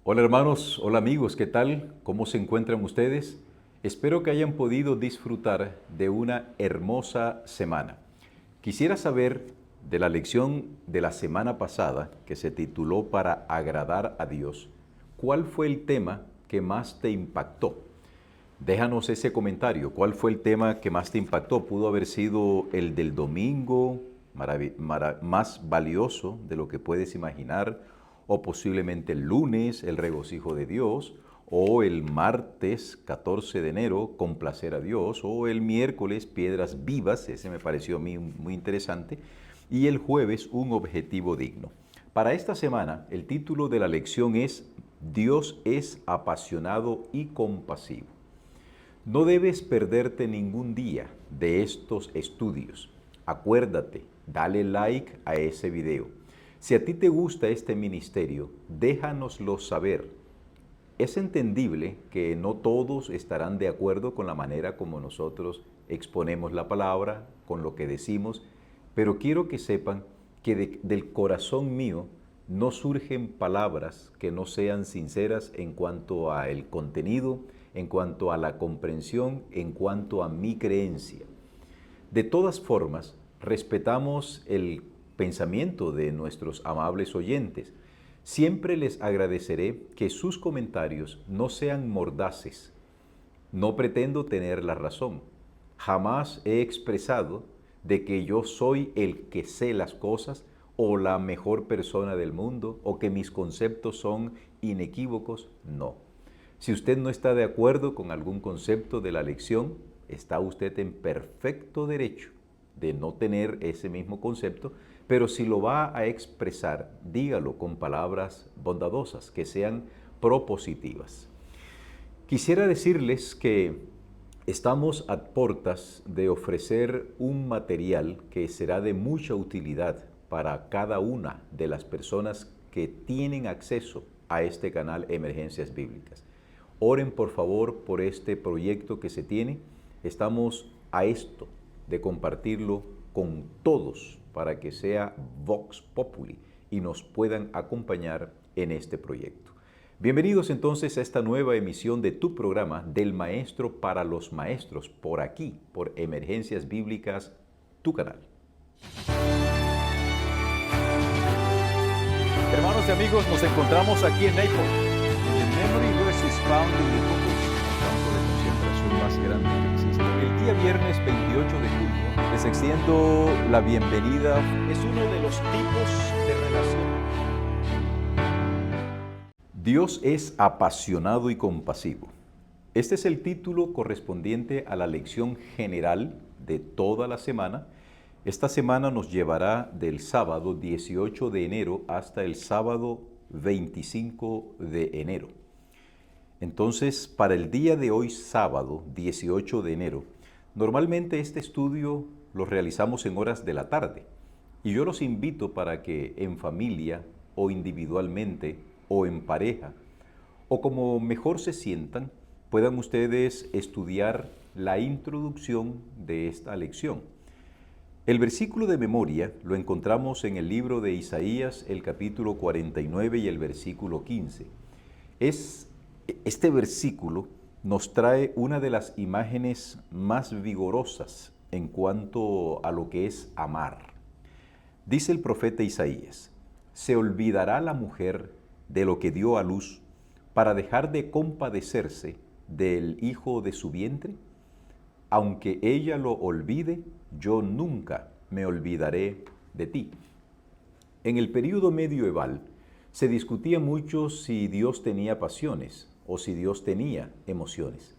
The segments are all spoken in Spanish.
Hola hermanos, hola amigos, ¿qué tal? ¿Cómo se encuentran ustedes? Espero que hayan podido disfrutar de una hermosa semana. Quisiera saber de la lección de la semana pasada que se tituló Para agradar a Dios, ¿cuál fue el tema que más te impactó? Déjanos ese comentario. ¿Cuál fue el tema que más te impactó? Pudo haber sido el del domingo, más valioso de lo que puedes imaginar, o posiblemente el lunes, el regocijo de Dios, o el martes 14 de enero, complacer a Dios, o el miércoles, piedras vivas, ese me pareció a mí muy interesante, y el jueves, un objetivo digno. Para esta semana, el título de la lección es Dios es apasionado y compasivo. No debes perderte ningún día de estos estudios. Acuérdate, dale like a ese video. Si a ti te gusta este ministerio, déjanoslo saber. Es entendible que no todos estarán de acuerdo con la manera como nosotros exponemos la palabra, con lo que decimos, pero quiero que sepan que del corazón mío no surgen palabras que no sean sinceras en cuanto a el contenido, en cuanto a la comprensión, en cuanto a mi creencia. De todas formas, respetamos el pensamiento de nuestros amables oyentes. Siempre les agradeceré que sus comentarios no sean mordaces. No pretendo tener la razón. Jamás he expresado de que yo soy el que sé las cosas o la mejor persona del mundo o que mis conceptos son inequívocos. No. Si usted no está de acuerdo con algún concepto de la lección, está usted en perfecto derecho de no tener ese mismo concepto, pero si lo va a expresar, dígalo con palabras bondadosas, que sean propositivas. Quisiera decirles que estamos a puertas de ofrecer un material que será de mucha utilidad para cada una de las personas que tienen acceso a este canal Emergencias Bíblicas. Oren por favor por este proyecto que se tiene. Estamos a esto de compartirlo con todos para que sea Vox Populi y nos puedan acompañar en este proyecto. Bienvenidos entonces a esta nueva emisión de tu programa Del Maestro para los Maestros, por aquí, por Emergencias Bíblicas, tu canal. Hermanos y amigos, nos encontramos aquí en Naples. The memory verse is found in the book of el campo de concentración más grande que existe. El día viernes 28 de julio les extiendo la bienvenida. Es uno de los tipos de relación. Dios es apasionado y compasivo. Este es el título correspondiente a la lección general de toda la semana. Esta semana nos llevará del sábado 18 de enero hasta el sábado 25 de enero. Entonces, para el día de hoy, sábado 18 de enero, normalmente este estudio lo realizamos en horas de la tarde. Y yo los invito para que en familia o individualmente o en pareja o como mejor se sientan, puedan ustedes estudiar la introducción de esta lección. El versículo de memoria lo encontramos en el libro de Isaías, el capítulo 49 y el versículo 15. Este versículo nos trae una de las imágenes más vigorosas en cuanto a lo que es amar. Dice el profeta Isaías: ¿se olvidará la mujer de lo que dio a luz para dejar de compadecerse del hijo de su vientre? Aunque ella lo olvide, yo nunca me olvidaré de ti. En el período medieval se discutía mucho si Dios tenía pasiones o si Dios tenía emociones.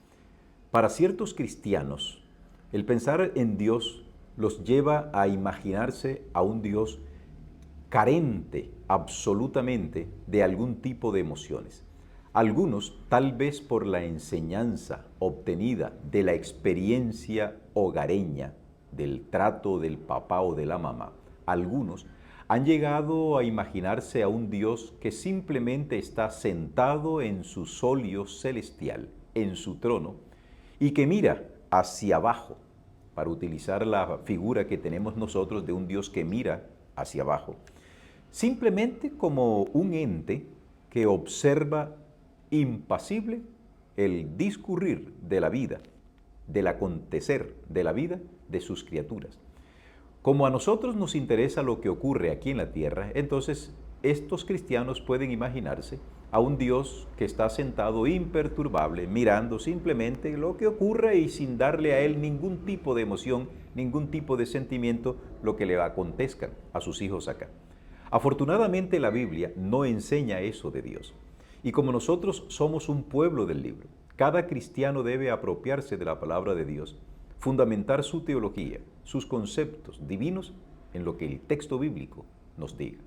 Para ciertos cristianos, el pensar en Dios los lleva a imaginarse a un Dios carente absolutamente de algún tipo de emociones. Algunos, tal vez por la enseñanza obtenida de la experiencia hogareña, del trato del papá o de la mamá, algunos han llegado a imaginarse a un Dios que simplemente está sentado en su solio celestial, en su trono, y que mira hacia abajo, para utilizar la figura que tenemos nosotros de un Dios que mira hacia abajo, simplemente como un ente que observa impasible el discurrir de la vida, del acontecer de la vida de sus criaturas. Como a nosotros nos interesa lo que ocurre aquí en la tierra, entonces estos cristianos pueden imaginarse a un Dios que está sentado imperturbable, mirando simplemente lo que ocurre y sin darle a él ningún tipo de emoción, ningún tipo de sentimiento, lo que le acontezca a sus hijos acá. Afortunadamente la Biblia no enseña eso de Dios. Y como nosotros somos un pueblo del libro, cada cristiano debe apropiarse de la palabra de Dios, fundamentar su teología, sus conceptos divinos en lo que el texto bíblico nos diga.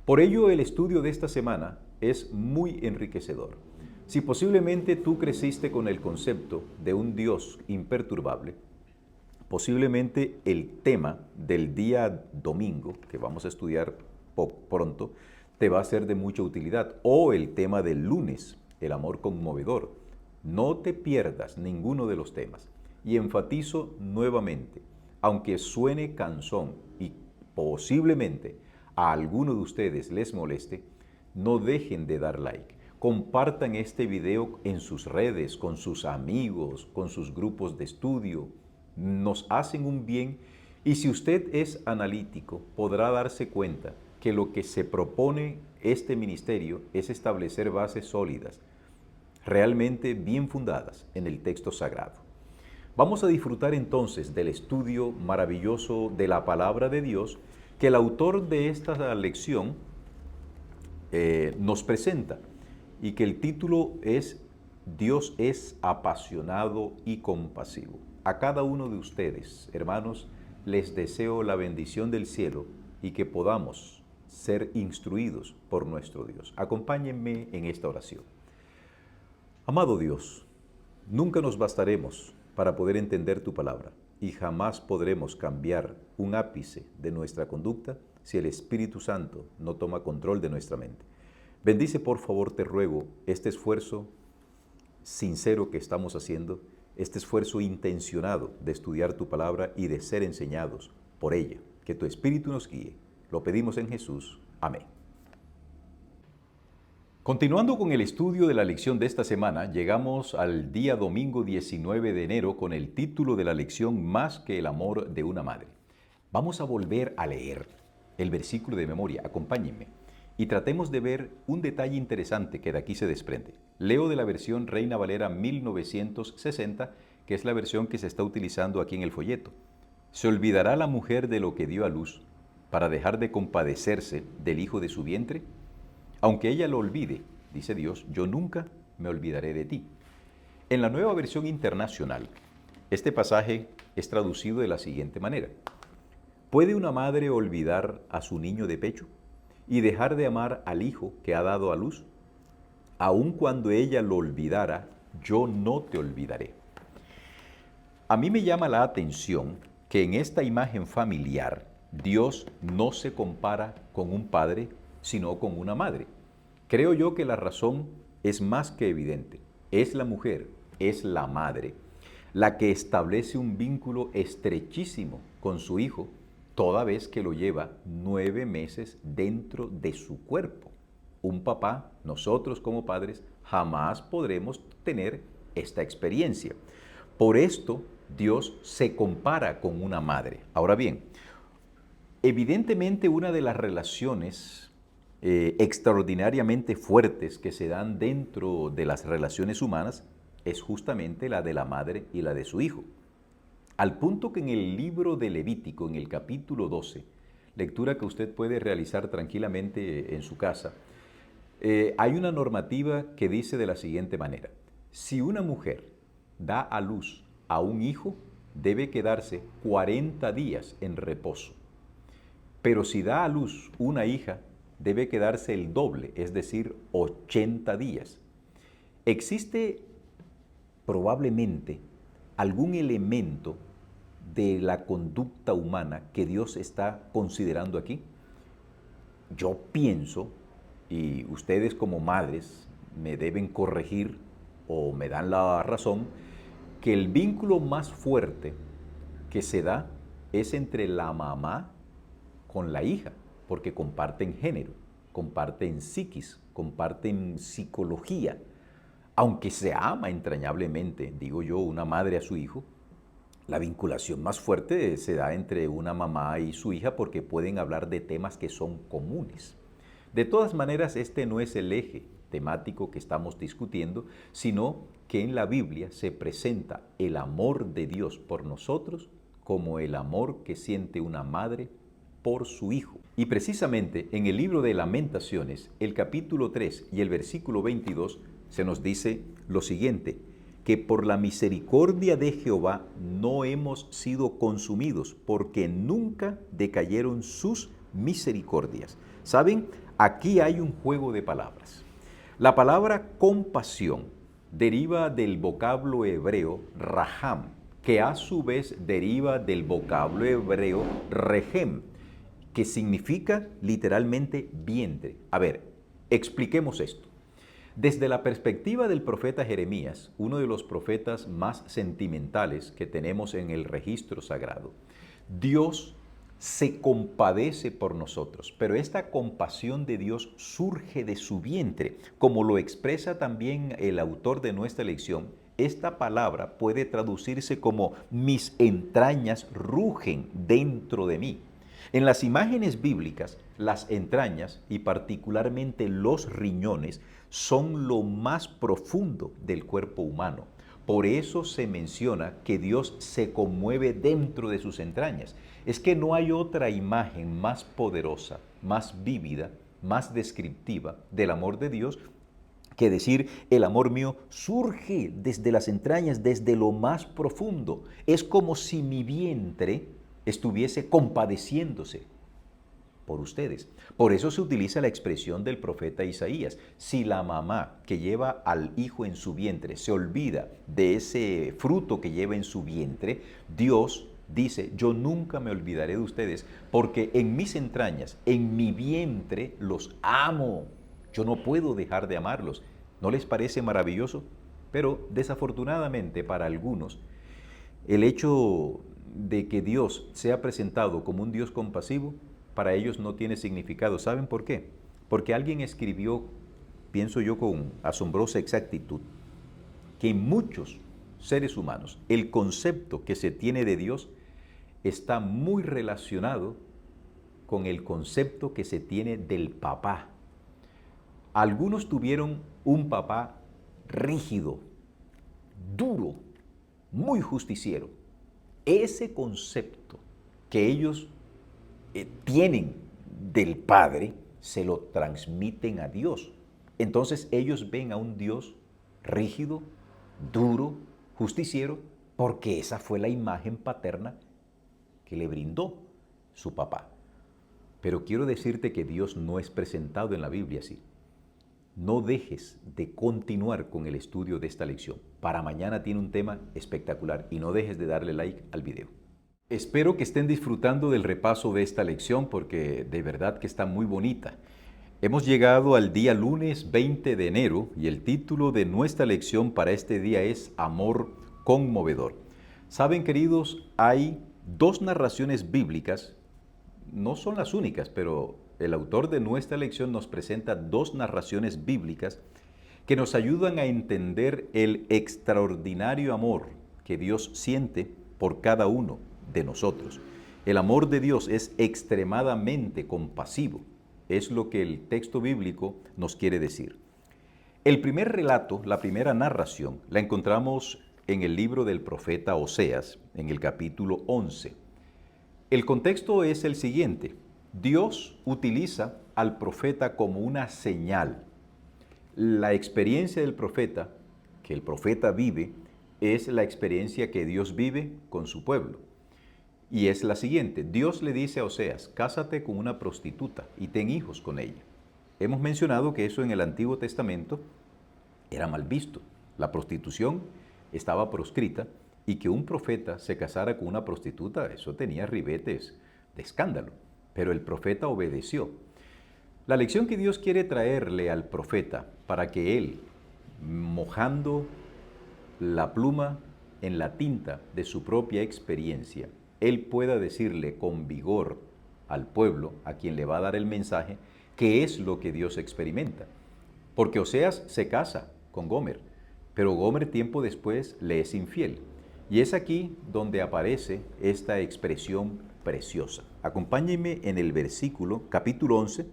Por ello, el estudio de esta semana es muy enriquecedor. Si posiblemente tú creciste con el concepto de un Dios imperturbable, posiblemente el tema del día domingo, que vamos a estudiar pronto, te va a ser de mucha utilidad. O el tema del lunes, el amor conmovedor. No te pierdas ninguno de los temas. Y enfatizo nuevamente, aunque suene cansón y posiblemente a alguno de ustedes les moleste, no dejen de dar like. Compartan este video en sus redes, con sus amigos, con sus grupos de estudio. Nos hacen un bien y si usted es analítico, podrá darse cuenta que lo que se propone este ministerio es establecer bases sólidas, realmente bien fundadas en el texto sagrado. Vamos a disfrutar entonces del estudio maravilloso de la palabra de Dios que el autor de esta lección nos presenta y que el título es Dios es apasionado y compasivo. A cada uno de ustedes, hermanos, les deseo la bendición del cielo y que podamos ser instruidos por nuestro Dios. Acompáñenme en esta oración. Amado Dios, nunca nos bastaremos para poder entender tu palabra y jamás podremos cambiar un ápice de nuestra conducta si el Espíritu Santo no toma control de nuestra mente. Bendice por favor, te ruego, este esfuerzo sincero que estamos haciendo, este esfuerzo intencionado de estudiar tu palabra y de ser enseñados por ella. Que tu Espíritu nos guíe. Lo pedimos en Jesús. Amén. Continuando con el estudio de la lección de esta semana, llegamos al día domingo 19 de enero con el título de la lección Más que el amor de una madre. Vamos a volver a leer el versículo de memoria, acompáñenme, y tratemos de ver un detalle interesante que de aquí se desprende. Leo de la versión Reina Valera 1960, que es la versión que se está utilizando aquí en el folleto. ¿Se olvidará la mujer de lo que dio a luz para dejar de compadecerse del hijo de su vientre? Aunque ella lo olvide, dice Dios, yo nunca me olvidaré de ti. En la Nueva Versión Internacional, este pasaje es traducido de la siguiente manera. ¿Puede una madre olvidar a su niño de pecho y dejar de amar al hijo que ha dado a luz? Aun cuando ella lo olvidara, yo no te olvidaré. A mí me llama la atención que en esta imagen familiar, Dios no se compara con un padre, sino con una madre. Creo yo que la razón es más que evidente. Es la mujer, es la madre, la que establece un vínculo estrechísimo con su hijo, toda vez que lo lleva 9 meses dentro de su cuerpo. Un papá, nosotros como padres, jamás podremos tener esta experiencia. Por esto, Dios se compara con una madre. Ahora bien, evidentemente una de las relaciones extraordinariamente fuertes que se dan dentro de las relaciones humanas es justamente la de la madre y la de su hijo. Al punto que en el libro de Levítico, en el capítulo 12, lectura que usted puede realizar tranquilamente en su casa, hay una normativa que dice de la siguiente manera. Si una mujer da a luz a un hijo, debe quedarse 40 días en reposo. Pero si da a luz una hija, debe quedarse el doble, es decir, 80 días. Existe probablemente algún elemento de la conducta humana que Dios está considerando aquí. Yo pienso, y ustedes como madres me deben corregir o me dan la razón, que el vínculo más fuerte que se da es entre la mamá con la hija, porque comparten género, comparten psiquis, comparten psicología. Aunque se ama entrañablemente, digo yo, una madre a su hijo, la vinculación más fuerte se da entre una mamá y su hija porque pueden hablar de temas que son comunes. De todas maneras, este no es el eje temático que estamos discutiendo, sino que en la Biblia se presenta el amor de Dios por nosotros como el amor que siente una madre por su hijo. Y precisamente en el libro de Lamentaciones, el capítulo 3 y el versículo 22, se nos dice lo siguiente: que por la misericordia de Jehová no hemos sido consumidos, porque nunca decayeron sus misericordias. ¿Saben? Aquí hay un juego de palabras. La palabra compasión deriva del vocablo hebreo raham, que a su vez deriva del vocablo hebreo rehem, que significa literalmente vientre. A ver, expliquemos esto. Desde la perspectiva del profeta Jeremías, uno de los profetas más sentimentales que tenemos en el registro sagrado, Dios se compadece por nosotros, pero esta compasión de Dios surge de su vientre, como lo expresa también el autor de nuestra lección. Esta palabra puede traducirse como mis entrañas rugen dentro de mí. En las imágenes bíblicas, las entrañas y particularmente los riñones son lo más profundo del cuerpo humano. Por eso se menciona que Dios se conmueve dentro de sus entrañas. Es que no hay otra imagen más poderosa, más vívida, más descriptiva del amor de Dios que decir: el amor mío surge desde las entrañas, desde lo más profundo. Es como si mi vientre estuviese compadeciéndose por ustedes. Por eso se utiliza la expresión del profeta Isaías: si la mamá que lleva al hijo en su vientre se olvida de ese fruto que lleva en su vientre, Dios dice: yo nunca me olvidaré de ustedes, porque en mis entrañas, en mi vientre los amo. Yo no puedo dejar de amarlos. ¿No les parece maravilloso? Pero desafortunadamente para algunos, el hecho de que Dios sea presentado como un Dios compasivo, para ellos no tiene significado. ¿Saben por qué? Porque alguien escribió, pienso yo con asombrosa exactitud, que en muchos seres humanos el concepto que se tiene de Dios está muy relacionado con el concepto que se tiene del papá. Algunos tuvieron un papá rígido, duro, muy justiciero. Ese concepto que ellos tienen del Padre, se lo transmiten a Dios. Entonces ellos ven a un Dios rígido, duro, justiciero, porque esa fue la imagen paterna que le brindó su papá. Pero quiero decirte que Dios no es presentado en la Biblia así. No dejes de continuar con el estudio de esta lección. Para mañana tiene un tema espectacular y no dejes de darle like al video. Espero que estén disfrutando del repaso de esta lección porque de verdad que está muy bonita. Hemos llegado al día lunes 20 de enero y el título de nuestra lección para este día es Amor conmovedor. Saben, queridos, hay dos narraciones bíblicas, no son las únicas, pero el autor de nuestra lección nos presenta dos narraciones bíblicas que nos ayudan a entender el extraordinario amor que Dios siente por cada uno de nosotros. El amor de Dios es extremadamente compasivo, es lo que el texto bíblico nos quiere decir. El primer relato, la primera narración, la encontramos en el libro del profeta Oseas, en el capítulo 11. El contexto es el siguiente: Dios utiliza al profeta como una señal. La experiencia del profeta, que el profeta vive, es la experiencia que Dios vive con su pueblo. Y es la siguiente: Dios le dice a Oseas: cásate con una prostituta y ten hijos con ella. Hemos mencionado que eso en el Antiguo Testamento era mal visto. La prostitución estaba proscrita y que un profeta se casara con una prostituta, eso tenía ribetes de escándalo. Pero el profeta obedeció. La lección que Dios quiere traerle al profeta para que él, mojando la pluma en la tinta de su propia experiencia, él pueda decirle con vigor al pueblo, a quien le va a dar el mensaje, qué es lo que Dios experimenta. Porque Oseas se casa con Gomer, pero Gomer tiempo después le es infiel. Y es aquí donde aparece esta expresión preciosa. Acompáñenme en el versículo, capítulo 11,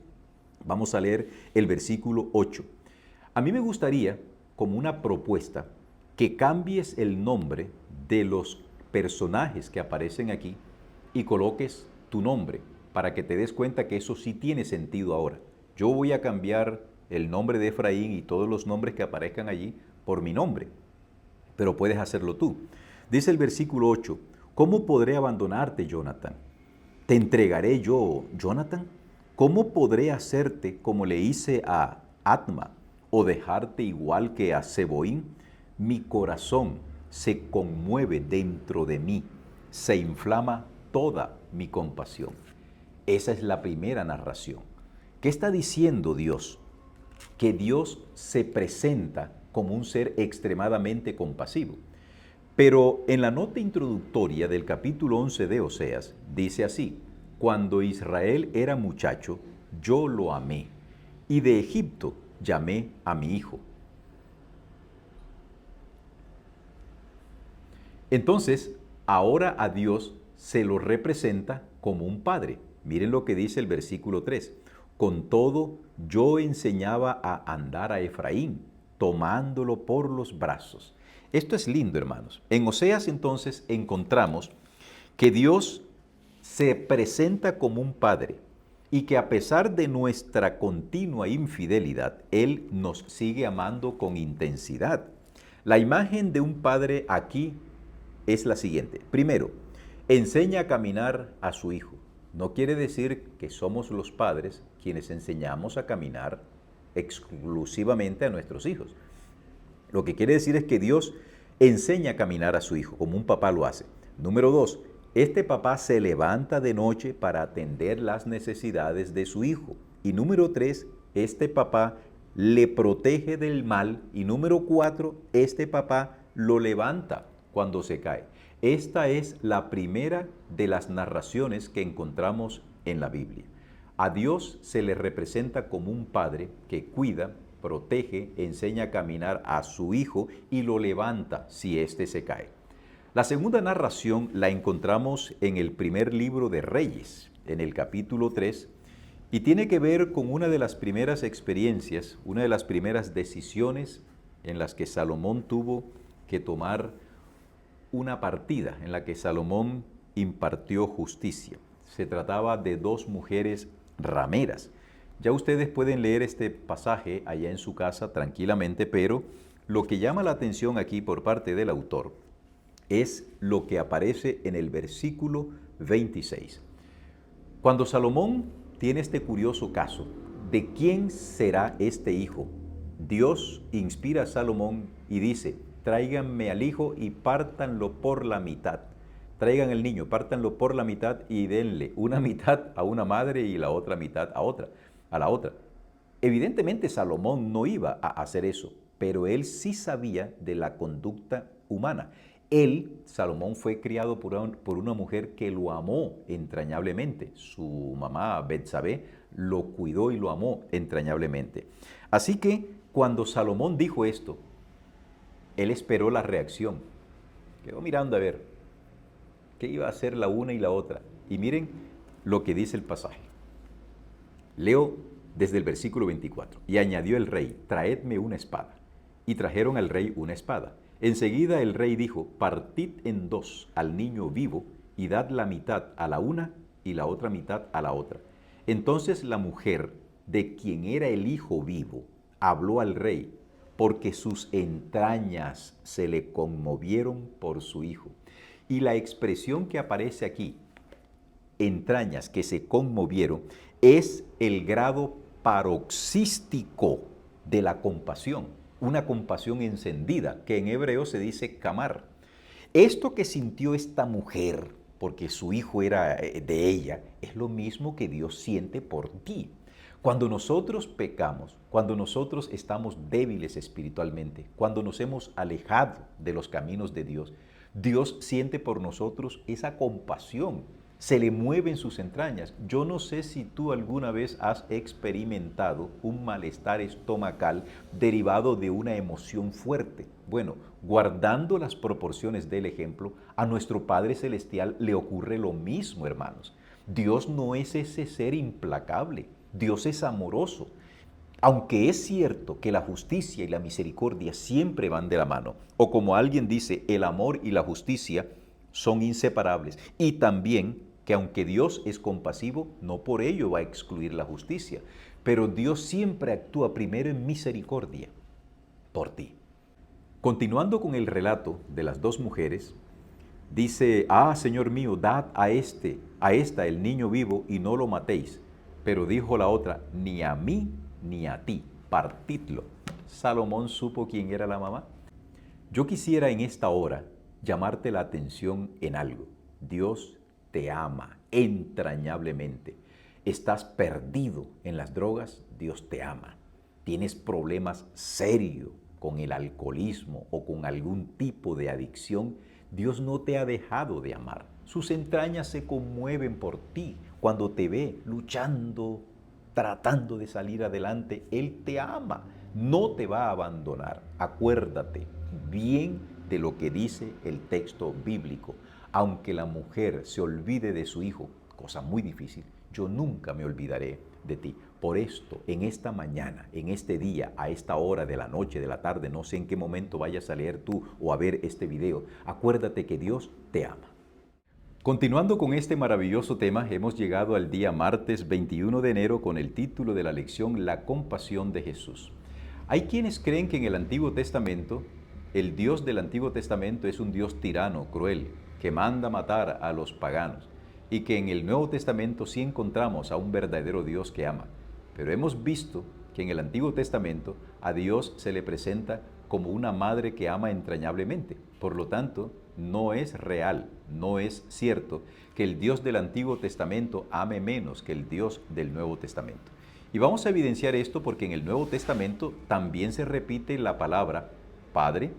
vamos a leer el versículo 8. A mí me gustaría, como una propuesta, que cambies el nombre de los personajes que aparecen aquí y coloques tu nombre para que te des cuenta que eso sí tiene sentido ahora. Yo voy a cambiar el nombre de Efraín y todos los nombres que aparezcan allí por mi nombre, pero puedes hacerlo tú. Dice el versículo 8, ¿cómo podré abandonarte, Jonathan? ¿Te entregaré yo, Jonathan? ¿Cómo podré hacerte como le hice a Atma o dejarte igual que a Seboín? Mi corazón se conmueve dentro de mí, se inflama toda mi compasión. Esa es la primera narración. ¿Qué está diciendo Dios? Que Dios se presenta como un ser extremadamente compasivo. Pero en la nota introductoria del capítulo 11 de Oseas dice así, cuando Israel era muchacho, yo lo amé, y de Egipto llamé a mi hijo. Entonces, ahora a Dios se lo representa como un padre. Miren lo que dice el versículo 3. Con todo, yo enseñaba a andar a Efraín, tomándolo por los brazos. Esto es lindo, hermanos. En Oseas entonces encontramos que Dios se presenta como un padre y que a pesar de nuestra continua infidelidad, Él nos sigue amando con intensidad. La imagen de un padre aquí es la siguiente. Primero, enseña a caminar a su hijo. No quiere decir que somos los padres quienes enseñamos a caminar exclusivamente a nuestros hijos. Lo que quiere decir es que Dios enseña a caminar a su hijo, como un papá lo hace. Número 2, este papá se levanta de noche para atender las necesidades de su hijo. Y número 3, este papá le protege del mal. Y número 4, este papá lo levanta cuando se cae. Esta es la primera de las narraciones que encontramos en la Biblia. A Dios se le representa como un padre que cuida, protege, enseña a caminar a su hijo y lo levanta si éste se cae. La segunda narración la encontramos en el primer libro de Reyes, en el capítulo 3, y tiene que ver con una de las primeras experiencias, una de las primeras decisiones en las que Salomón tuvo que tomar una partida, en la que Salomón impartió justicia. Se trataba de dos mujeres rameras. Ya ustedes pueden leer este pasaje allá en su casa tranquilamente, pero lo que llama la atención aquí por parte del autor es lo que aparece en el versículo 26. Cuando Salomón tiene este curioso caso, ¿de quién será este hijo? Dios inspira a Salomón y dice, tráiganme al hijo y pártanlo por la mitad. Traigan el niño, pártanlo por la mitad y denle una mitad a una madre y la otra mitad a la otra. Evidentemente Salomón no iba a hacer eso, pero él sí sabía de la conducta humana. Él, Salomón, fue criado por una mujer que lo amó entrañablemente. Su mamá, Betsabé, lo cuidó y lo amó entrañablemente. Así que cuando Salomón dijo esto, él esperó la reacción. Quedó mirando a ver qué iba a hacer la una y la otra. Y miren lo que dice el pasaje. Leo desde el versículo 24. Y añadió el rey, traedme una espada. Y trajeron al rey una espada. Enseguida el rey dijo, partid en dos al niño vivo y dad la mitad a la una y la otra mitad a la otra. Entonces la mujer, de quien era el hijo vivo, habló al rey, porque sus entrañas se le conmovieron por su hijo. Y la expresión que aparece aquí, entrañas que se conmovieron, es el grado paroxístico de la compasión, una compasión encendida, que en hebreo se dice kamar. Esto que sintió esta mujer, porque su hijo era de ella, es lo mismo que Dios siente por ti. Cuando nosotros pecamos, cuando nosotros estamos débiles espiritualmente, cuando nos hemos alejado de los caminos de Dios, Dios siente por nosotros esa compasión se le mueven sus entrañas. Yo no sé si tú alguna vez has experimentado un malestar estomacal derivado de una emoción fuerte. Bueno, guardando las proporciones del ejemplo, a nuestro Padre Celestial le ocurre lo mismo, hermanos. Dios no es ese ser implacable. Dios es amoroso. Aunque es cierto que la justicia y la misericordia siempre van de la mano, o como alguien dice, el amor y la justicia son inseparables, y también que aunque Dios es compasivo, no por ello va a excluir la justicia, pero Dios siempre actúa primero en misericordia por ti. Continuando con el relato de las dos mujeres, dice, Señor mío, dad a esta el niño vivo y no lo matéis. Pero dijo la otra, ni a mí ni a ti, partidlo. Salomón supo quién era la mamá. Yo quisiera en esta hora llamarte la atención en algo. Dios te ama entrañablemente. Estás perdido en las drogas, Dios te ama. Tienes problemas serios con el alcoholismo o con algún tipo de adicción, Dios no te ha dejado de amar. Sus entrañas se conmueven por ti cuando te ve luchando, tratando de salir adelante. Él te ama, no te va a abandonar. Acuérdate bien de lo que dice el texto bíblico. Aunque la mujer se olvide de su hijo, cosa muy difícil, yo nunca me olvidaré de ti. Por esto, en esta mañana, en este día, a esta hora de la noche, de la tarde, no sé en qué momento vayas a leer tú o a ver este video, acuérdate que Dios te ama. Continuando con este maravilloso tema, hemos llegado al día martes 21 de enero con el título de la lección La compasión de Jesús. Hay quienes creen que en el Antiguo Testamento, el Dios del Antiguo Testamento es un Dios tirano, cruel, que manda matar a los paganos, y que en el Nuevo Testamento sí encontramos a un verdadero Dios que ama. Pero hemos visto que en el Antiguo Testamento a Dios se le presenta como una madre que ama entrañablemente. Por lo tanto, no es real, no es cierto que el Dios del Antiguo Testamento ame menos que el Dios del Nuevo Testamento. Y vamos a evidenciar esto porque en el Nuevo Testamento también se repite la palabra Padre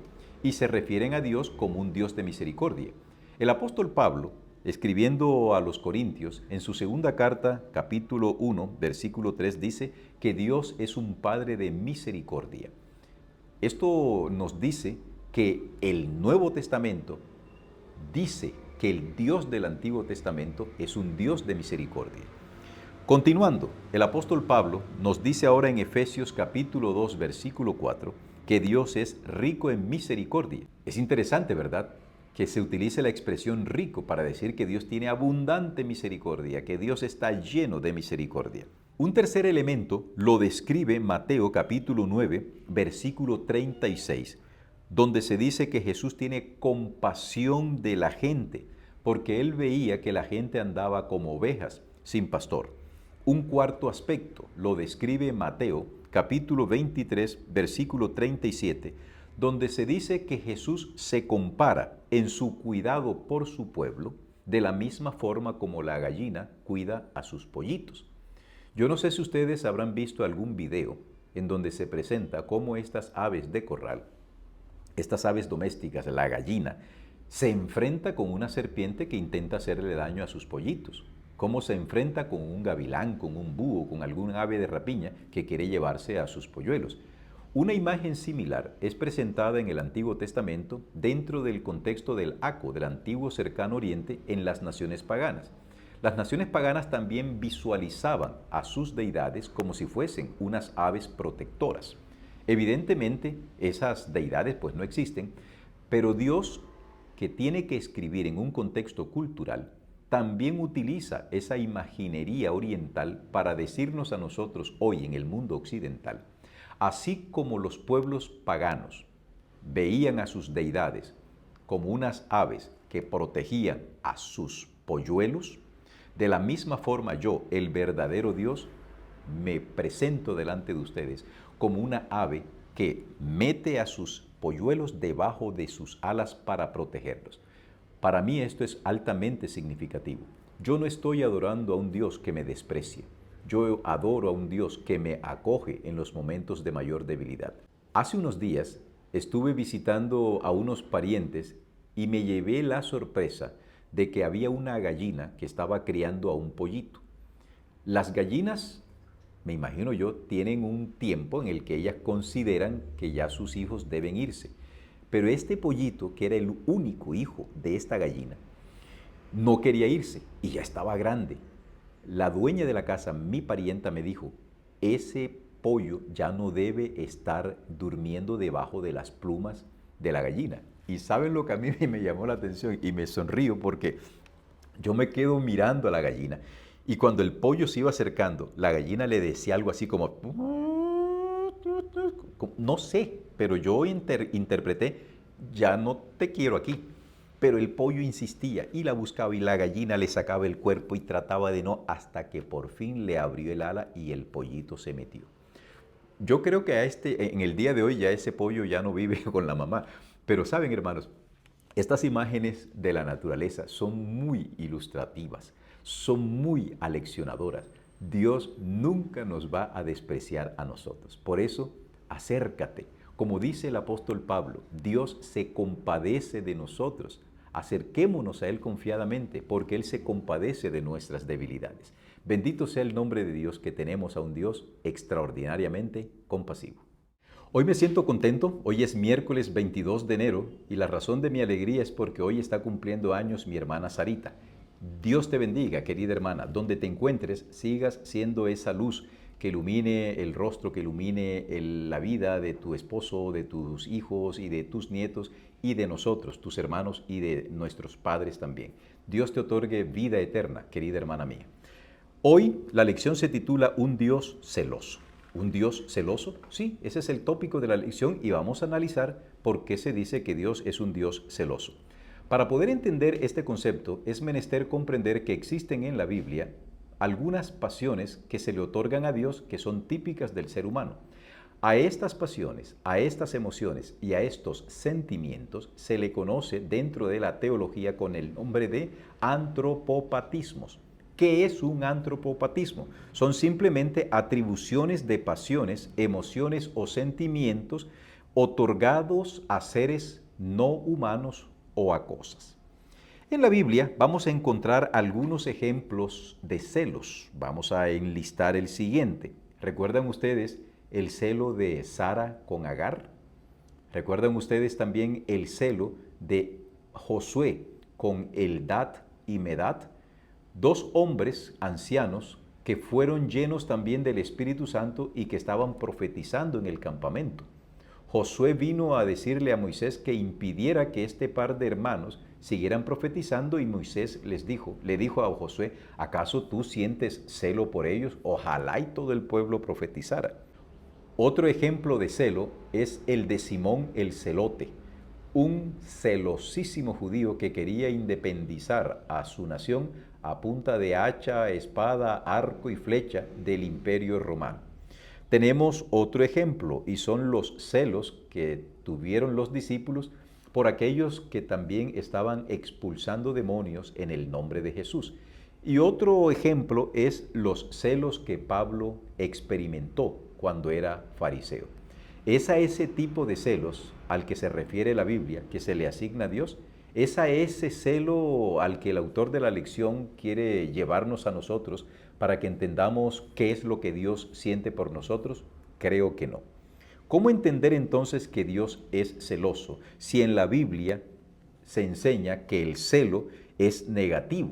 y se refieren a Dios como un Dios de misericordia. El apóstol Pablo, escribiendo a los Corintios, en su segunda carta, capítulo 1, versículo 3, dice que Dios es un Padre de misericordia. Esto nos dice que el Nuevo Testamento dice que el Dios del Antiguo Testamento es un Dios de misericordia. Continuando, el apóstol Pablo nos dice ahora en Efesios capítulo 2, versículo 4, que Dios es rico en misericordia. Es interesante, ¿verdad?, que se utilice la expresión rico para decir que Dios tiene abundante misericordia, que Dios está lleno de misericordia. Un tercer elemento lo describe Mateo capítulo 9, versículo 36, donde se dice que Jesús tiene compasión de la gente, porque él veía que la gente andaba como ovejas sin pastor. Un cuarto aspecto lo describe Mateo capítulo 23, versículo 37, donde se dice que Jesús se compara en su cuidado por su pueblo de la misma forma como la gallina cuida a sus pollitos. Yo no sé si ustedes habrán visto algún video en donde se presenta cómo estas aves de corral, estas aves domésticas, la gallina, se enfrenta con una serpiente que intenta hacerle daño a sus pollitos. Cómo se enfrenta con un gavilán, con un búho, con algún ave de rapiña que quiere llevarse a sus polluelos. Una imagen similar es presentada en el Antiguo Testamento dentro del contexto del Aco, del antiguo cercano oriente, en las naciones paganas. Las naciones paganas también visualizaban a sus deidades como si fuesen unas aves protectoras. Evidentemente, esas deidades pues no existen, pero Dios, que tiene que escribir en un contexto cultural, también utiliza esa imaginería oriental para decirnos a nosotros hoy en el mundo occidental, así como los pueblos paganos veían a sus deidades como unas aves que protegían a sus polluelos, de la misma forma yo, el verdadero Dios, me presento delante de ustedes como una ave que mete a sus polluelos debajo de sus alas para protegerlos. Para mí esto es altamente significativo. Yo no estoy adorando a un Dios que me desprecie. Yo adoro a un Dios que me acoge en los momentos de mayor debilidad. Hace unos días estuve visitando a unos parientes y me llevé la sorpresa de que había una gallina que estaba criando a un pollito. Las gallinas, me imagino yo, tienen un tiempo en el que ellas consideran que ya sus hijos deben irse. Pero este pollito, que era el único hijo de esta gallina, no quería irse y ya estaba grande. La dueña de la casa, mi parienta, me dijo, ese pollo ya no debe estar durmiendo debajo de las plumas de la gallina. Y saben lo que a mí me llamó la atención y me sonrío porque yo me quedo mirando a la gallina y cuando el pollo se iba acercando, la gallina le decía algo así como, no sé, pero yo interpreté, ya no te quiero aquí. Pero el pollo insistía y la buscaba y la gallina le sacaba el cuerpo y trataba de no, hasta que por fin le abrió el ala y el pollito se metió. Yo creo que en el día de hoy ya ese pollo ya no vive con la mamá. Pero saben, hermanos, estas imágenes de la naturaleza son muy ilustrativas, son muy aleccionadoras. Dios nunca nos va a despreciar a nosotros. Por eso, acércate. Como dice el apóstol Pablo, Dios se compadece de nosotros. Acerquémonos a Él confiadamente, porque Él se compadece de nuestras debilidades. Bendito sea el nombre de Dios, que tenemos a un Dios extraordinariamente compasivo. Hoy me siento contento, hoy es miércoles 22 de enero y la razón de mi alegría es porque hoy está cumpliendo años mi hermana Sarita. Dios te bendiga, querida hermana, donde te encuentres, sigas siendo esa luz que ilumine el rostro, que ilumine la vida de tu esposo, de tus hijos y de tus nietos y de nosotros, tus hermanos y de nuestros padres también. Dios te otorgue vida eterna, querida hermana mía. Hoy la lección se titula Un Dios celoso. ¿Un Dios celoso? Sí, ese es el tópico de la lección y vamos a analizar por qué se dice que Dios es un Dios celoso. Para poder entender este concepto es menester comprender que existen en la Biblia algunas pasiones que se le otorgan a Dios que son típicas del ser humano. A estas pasiones, a estas emociones y a estos sentimientos se le conoce dentro de la teología con el nombre de antropopatismos. ¿Qué es un antropopatismo? Son simplemente atribuciones de pasiones, emociones o sentimientos otorgados a seres no humanos o a cosas. En la Biblia vamos a encontrar algunos ejemplos de celos. Vamos a enlistar el siguiente. ¿Recuerdan ustedes el celo de Sara con Agar? ¿Recuerdan ustedes también el celo de Josué con Eldad y Medad? Dos hombres ancianos que fueron llenos también del Espíritu Santo y que estaban profetizando en el campamento. Josué vino a decirle a Moisés que impidiera que este par de hermanos siguieran profetizando y Moisés le dijo a Josué, ¿acaso tú sientes celo por ellos? Ojalá y todo el pueblo profetizara. Otro ejemplo de celo es el de Simón el Celote, un celosísimo judío que quería independizar a su nación a punta de hacha, espada, arco y flecha del Imperio Romano. Tenemos otro ejemplo y son los celos que tuvieron los discípulos por aquellos que también estaban expulsando demonios en el nombre de Jesús. Y otro ejemplo es los celos que Pablo experimentó cuando era fariseo. ¿Es a ese tipo de celos al que se refiere la Biblia, que se le asigna a Dios? ¿Es a ese celo al que el autor de la lección quiere llevarnos a nosotros para que entendamos qué es lo que Dios siente por nosotros? Creo que no. ¿Cómo entender entonces que Dios es celoso si en la Biblia se enseña que el celo es negativo?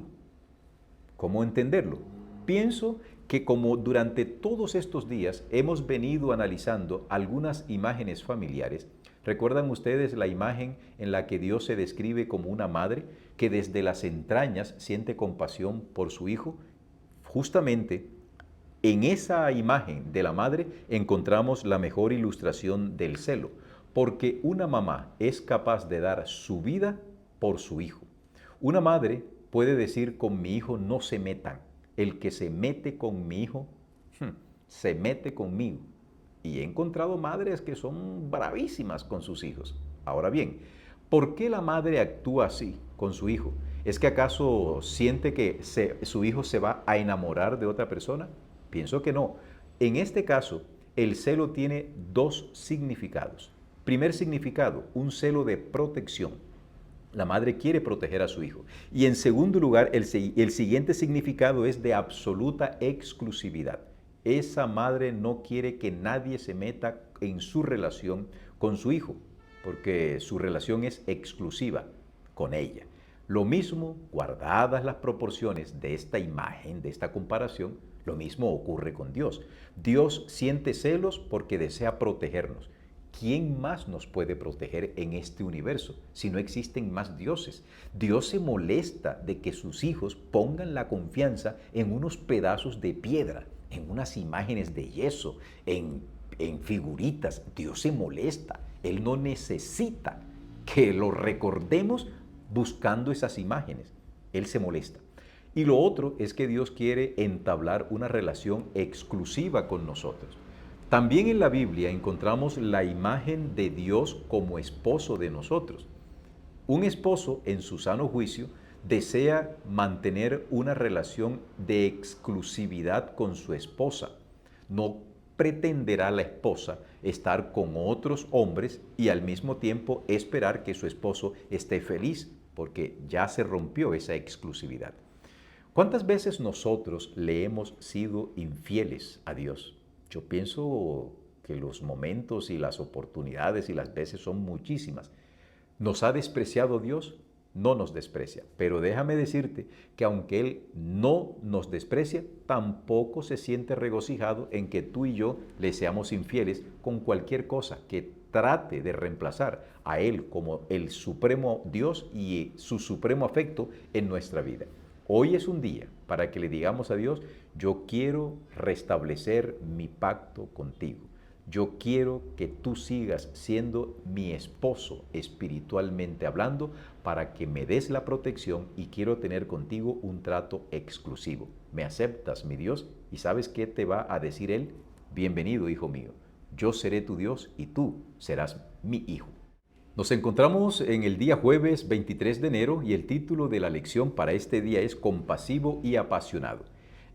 ¿Cómo entenderlo? Pienso que como durante todos estos días hemos venido analizando algunas imágenes familiares, ¿recuerdan ustedes la imagen en la que Dios se describe como una madre que desde las entrañas siente compasión por su hijo? Justamente en esa imagen de la madre encontramos la mejor ilustración del celo, porque una mamá es capaz de dar su vida por su hijo. Una madre puede decir, con mi hijo no se metan. El que se mete con mi hijo, se mete conmigo. Y he encontrado madres que son bravísimas con sus hijos. Ahora bien, ¿por qué la madre actúa así con su hijo? ¿Es que acaso siente que su hijo se va a enamorar de otra persona? Pienso que no. En este caso, el celo tiene dos significados. Primer significado, un celo de protección. La madre quiere proteger a su hijo. Y en segundo lugar, el siguiente significado es de absoluta exclusividad. Esa madre no quiere que nadie se meta en su relación con su hijo, porque su relación es exclusiva con ella. Lo mismo, guardadas las proporciones de esta imagen, de esta comparación, lo mismo ocurre con Dios. Dios siente celos porque desea protegernos. ¿Quién más nos puede proteger en este universo si no existen más dioses? Dios se molesta de que sus hijos pongan la confianza en unos pedazos de piedra, en unas imágenes de yeso, en figuritas. Dios se molesta. Él no necesita que lo recordemos buscando esas imágenes. Él se molesta. Y lo otro es que Dios quiere entablar una relación exclusiva con nosotros. También en la Biblia encontramos la imagen de Dios como esposo de nosotros. Un esposo, en su sano juicio, desea mantener una relación de exclusividad con su esposa. No pretenderá la esposa estar con otros hombres y al mismo tiempo esperar que su esposo esté feliz, porque ya se rompió esa exclusividad. ¿Cuántas veces nosotros le hemos sido infieles a Dios? Yo pienso que los momentos y las oportunidades y las veces son muchísimas. ¿Nos ha despreciado Dios? No nos desprecia. Pero déjame decirte que aunque Él no nos desprecia, tampoco se siente regocijado en que tú y yo le seamos infieles con cualquier cosa que trate de reemplazar a Él como el supremo Dios y su supremo afecto en nuestra vida. Hoy es un día para que le digamos a Dios, yo quiero restablecer mi pacto contigo. Yo quiero que tú sigas siendo mi esposo espiritualmente hablando para que me des la protección y quiero tener contigo un trato exclusivo. ¿Me aceptas, mi Dios? ¿Y sabes qué te va a decir Él? Bienvenido, hijo mío. Yo seré tu Dios y tú serás mi hijo. Nos encontramos en el día jueves 23 de enero y el título de la lección para este día es Compasivo y apasionado.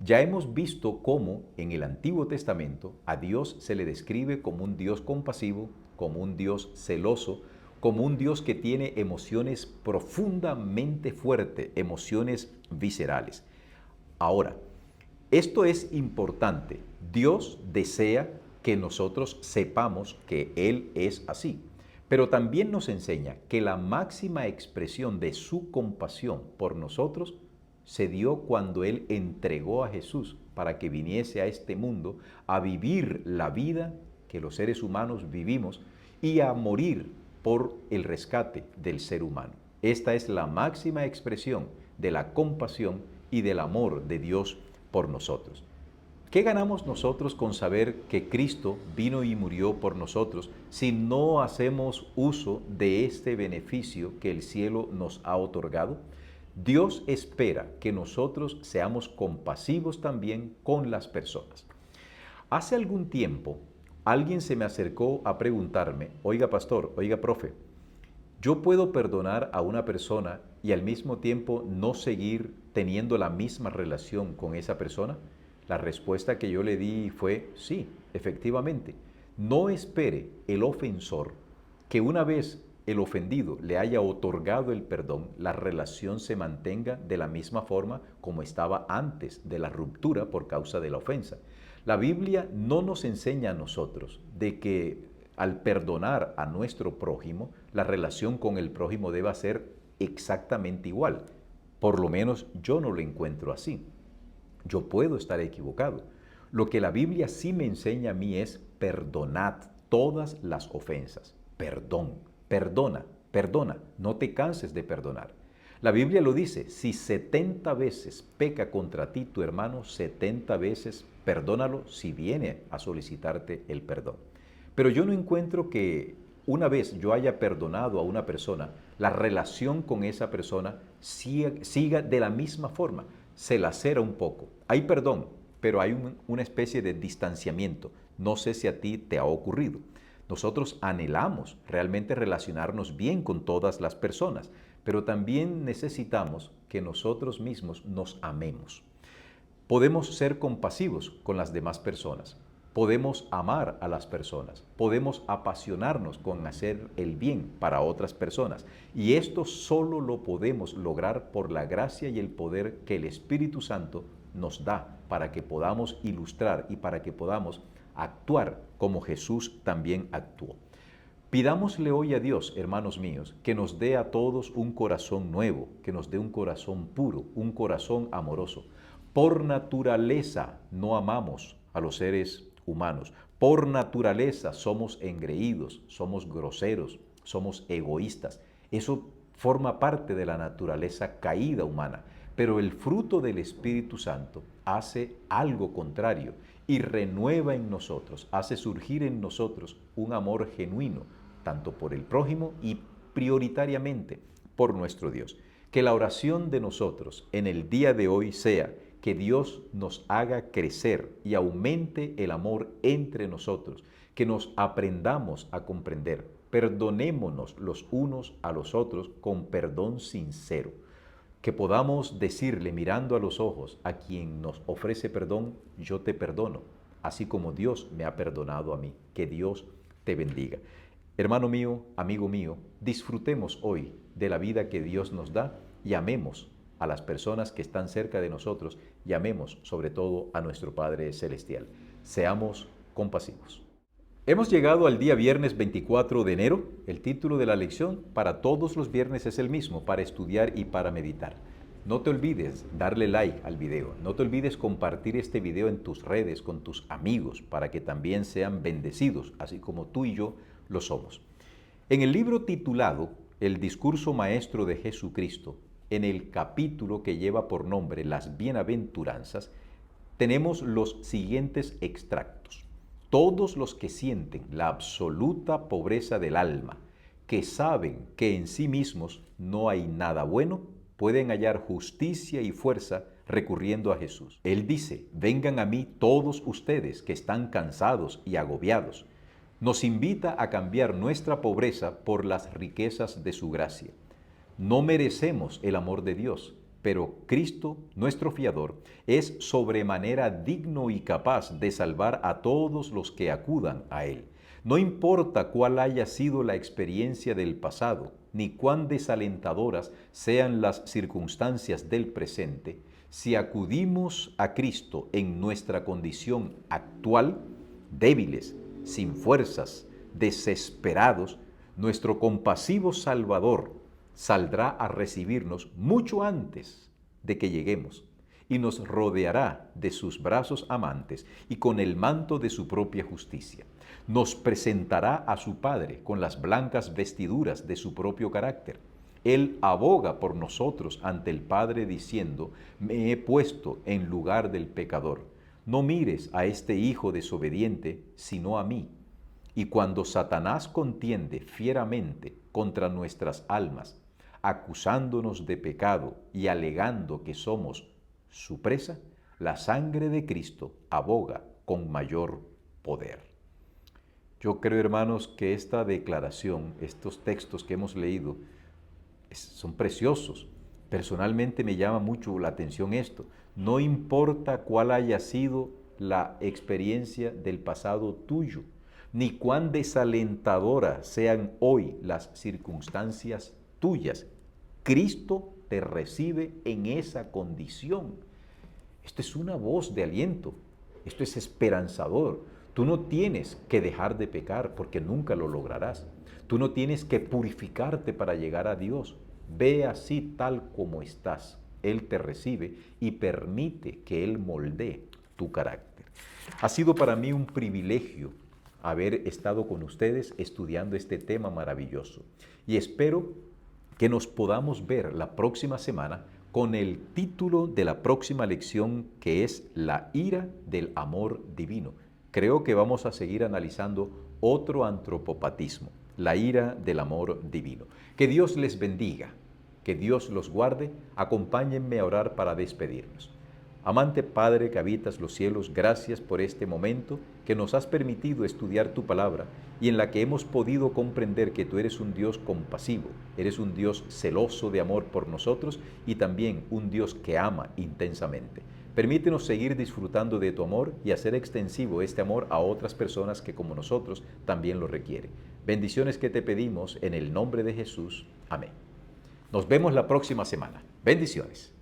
Ya hemos visto cómo en el Antiguo Testamento a Dios se le describe como un Dios compasivo, como un Dios celoso, como un Dios que tiene emociones profundamente fuertes, emociones viscerales. Ahora, esto es importante. Dios desea que nosotros sepamos que Él es así. Pero también nos enseña que la máxima expresión de su compasión por nosotros se dio cuando Él entregó a Jesús para que viniese a este mundo a vivir la vida que los seres humanos vivimos y a morir por el rescate del ser humano. Esta es la máxima expresión de la compasión y del amor de Dios por nosotros. ¿Qué ganamos nosotros con saber que Cristo vino y murió por nosotros si no hacemos uso de este beneficio que el cielo nos ha otorgado? Dios espera que nosotros seamos compasivos también con las personas. Hace algún tiempo, alguien se me acercó a preguntarme, oiga pastor, oiga profe, ¿yo puedo perdonar a una persona y al mismo tiempo no seguir teniendo la misma relación con esa persona? La respuesta que yo le di fue sí, efectivamente. No espere el ofensor que una vez el ofendido le haya otorgado el perdón, la relación se mantenga de la misma forma como estaba antes de la ruptura por causa de la ofensa. La Biblia no nos enseña a nosotros de que al perdonar a nuestro prójimo, la relación con el prójimo deba ser exactamente igual. Por lo menos yo no lo encuentro así. Yo puedo estar equivocado. Lo que la Biblia sí me enseña a mí es perdonad todas las ofensas. Perdón, perdona, perdona. No te canses de perdonar. La Biblia lo dice, si 70 veces peca contra ti tu hermano, 70 veces perdónalo si viene a solicitarte el perdón. Pero yo no encuentro que una vez yo haya perdonado a una persona, la relación con esa persona siga de la misma forma. Se lacera un poco. Hay perdón, pero hay una especie de distanciamiento. No sé si a ti te ha ocurrido. Nosotros anhelamos realmente relacionarnos bien con todas las personas, pero también necesitamos que nosotros mismos nos amemos. Podemos ser compasivos con las demás personas. podemos amar a las personas, podemos apasionarnos con hacer el bien para otras personas. Y esto solo lo podemos lograr por la gracia y el poder que el Espíritu Santo nos da para que podamos ilustrar y para que podamos actuar como Jesús también actuó. Pidámosle hoy a Dios, hermanos míos, que nos dé a todos un corazón nuevo, que nos dé un corazón puro, un corazón amoroso. Por naturaleza no amamos a los seres humanos. Por naturaleza somos engreídos, somos groseros, somos egoístas. Eso forma parte de la naturaleza caída humana. Pero el fruto del Espíritu Santo hace algo contrario y renueva en nosotros, hace surgir en nosotros un amor genuino, tanto por el prójimo y prioritariamente por nuestro Dios. Que la oración de nosotros en el día de hoy sea que Dios nos haga crecer y aumente el amor entre nosotros, que nos aprendamos a comprender, perdonémonos los unos a los otros con perdón sincero, que podamos decirle mirando a los ojos a quien nos ofrece perdón, yo te perdono, así como Dios me ha perdonado a mí. Que Dios te bendiga. Hermano mío, amigo mío, disfrutemos hoy de la vida que Dios nos da y amemos a las personas que están cerca de nosotros y amemos sobre todo a nuestro Padre Celestial. Seamos compasivos. Hemos llegado al día viernes 24 de enero. El título de la lección para todos los viernes es el mismo, para estudiar y para meditar. No te olvides darle like al video, no te olvides compartir este video en tus redes con tus amigos para que también sean bendecidos, así como tú y yo lo somos. En el libro titulado El discurso maestro de Jesucristo, en el capítulo que lleva por nombre Las Bienaventuranzas, tenemos los siguientes extractos. Todos los que sienten la absoluta pobreza del alma, que saben que en sí mismos no hay nada bueno, pueden hallar justicia y fuerza recurriendo a Jesús. Él dice, vengan a mí todos ustedes que están cansados y agobiados. Nos invita a cambiar nuestra pobreza por las riquezas de su gracia. No merecemos el amor de Dios, pero Cristo, nuestro fiador, es sobremanera digno y capaz de salvar a todos los que acudan a Él. No importa cuál haya sido la experiencia del pasado, ni cuán desalentadoras sean las circunstancias del presente, si acudimos a Cristo en nuestra condición actual, débiles, sin fuerzas, desesperados, nuestro compasivo Salvador saldrá a recibirnos mucho antes de que lleguemos y nos rodeará de sus brazos amantes y con el manto de su propia justicia. Nos presentará a su Padre con las blancas vestiduras de su propio carácter. Él aboga por nosotros ante el Padre diciendo, me he puesto en lugar del pecador. No mires a este hijo desobediente, sino a mí. Y cuando Satanás contiende fieramente contra nuestras almas, acusándonos de pecado y alegando que somos su presa, la sangre de Cristo aboga con mayor poder. Yo creo, hermanos, que esta declaración, estos textos que hemos leído, son preciosos. Personalmente me llama mucho la atención esto. No importa cuál haya sido la experiencia del pasado tuyo, ni cuán desalentadoras sean hoy las circunstancias tuyas. Cristo te recibe en esa condición. Esto es una voz de aliento. Esto es esperanzador. Tú no tienes que dejar de pecar porque nunca lo lograrás. Tú no tienes que purificarte para llegar a Dios. Ve así tal como estás. Él te recibe y permite que Él moldee tu carácter. Ha sido para mí un privilegio haber estado con ustedes estudiando este tema maravilloso. Y espero que nos podamos ver la próxima semana con el título de la próxima lección, que es La ira del amor divino. Creo que vamos a seguir analizando otro antropopatismo, la ira del amor divino. Que Dios les bendiga, que Dios los guarde. Acompáñenme a orar para despedirnos. Amante Padre que habitas los cielos, gracias por este momento que nos has permitido estudiar tu palabra y en la que hemos podido comprender que tú eres un Dios compasivo, eres un Dios celoso de amor por nosotros y también un Dios que ama intensamente. Permítenos seguir disfrutando de tu amor y hacer extensivo este amor a otras personas que como nosotros también lo requieren. Bendiciones que te pedimos en el nombre de Jesús. Amén. Nos vemos la próxima semana. Bendiciones.